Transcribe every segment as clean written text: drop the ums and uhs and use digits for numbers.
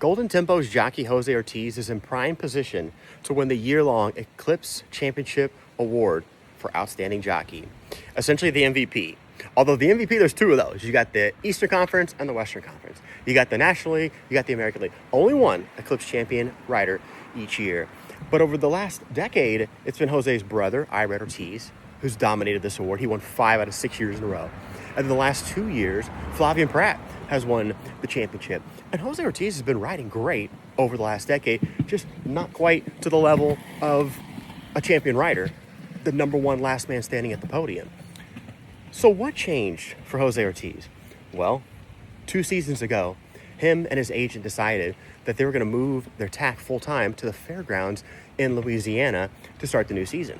Golden Tempo's jockey Jose Ortiz is in prime position to win the year-long Eclipse Championship Award for Outstanding Jockey, essentially the MVP. Although the MVP, there's two of those. You got the Eastern Conference and the Western Conference. You got the National League, you got the American League. Only one Eclipse champion rider each year. But over the last decade, it's been Jose's brother, Irad Ortiz, who's dominated this award. He won 5 out of 6 years in a row. And in the last 2 years, Flavien Prat has won the championship. And Jose Ortiz has been riding great over the last decade, just not quite to the level of a champion rider, the number one last man standing at the podium. So what changed for Jose Ortiz? Well, 2 seasons ago, him and his agent decided that they were going to move their tack full-time to the fairgrounds in Louisiana to start the new season.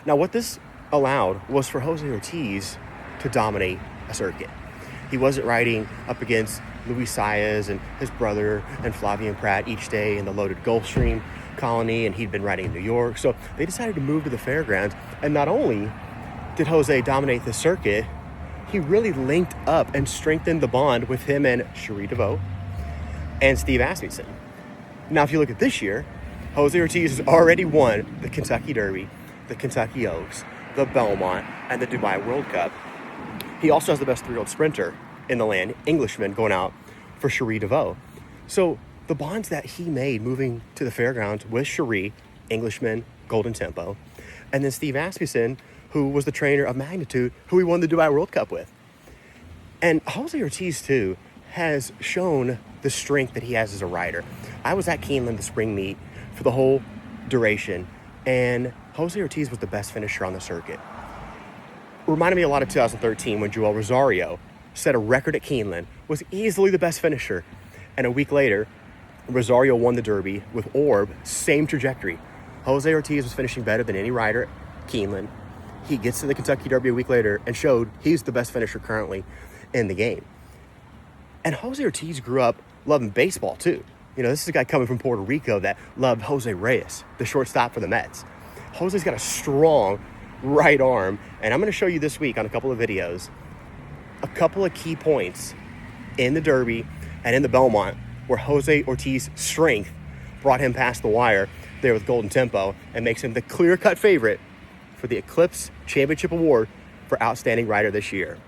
Now, what this allowed was for Jose Ortiz to dominate a circuit. He wasn't riding up against Luis Saez and his brother and Flavien Prat each day in the loaded Gulfstream colony, and he'd been riding in New York. So they decided to move to the fairgrounds, and not only did Jose dominate the circuit, he really linked up and strengthened the bond with him and Cherie DeVaux and Steve Asmussen. Now, if you look at this year, Jose Ortiz has already won the Kentucky Derby, the Kentucky Oaks, the Belmont, and the Dubai World Cup. He also has the best 3-year-old sprinter in the land, Englishman, going out for Cherie DeVaux. So the bonds that he made moving to the fairgrounds with Cherie, Englishman, Golden Tempo, and then Steve Asmussen, who was the trainer of Magnitude, who he won the Dubai World Cup with. And Jose Ortiz, too, has shown the strength that he has as a rider. I was at Keeneland, the spring meet, for the whole duration, and Jose Ortiz was the best finisher on the circuit. Reminded me a lot of 2013 when Joel Rosario set a record at Keeneland, was easily the best finisher. And a week later, Rosario won the Derby with Orb, same trajectory. Jose Ortiz was finishing better than any rider at Keeneland. He gets to the Kentucky Derby a week later and showed he's the best finisher currently in the game. And Jose Ortiz grew up loving baseball too. You know, this is a guy coming from Puerto Rico that loved Jose Reyes, the shortstop for the Mets. Jose's got a strong right arm, and I'm going to show you this week on a couple of videos a couple of key points in the Derby and in the Belmont where Jose Ortiz's strength brought him past the wire there with Golden Tempo and makes him the clear-cut favorite for the Eclipse Championship Award for Outstanding Rider this year.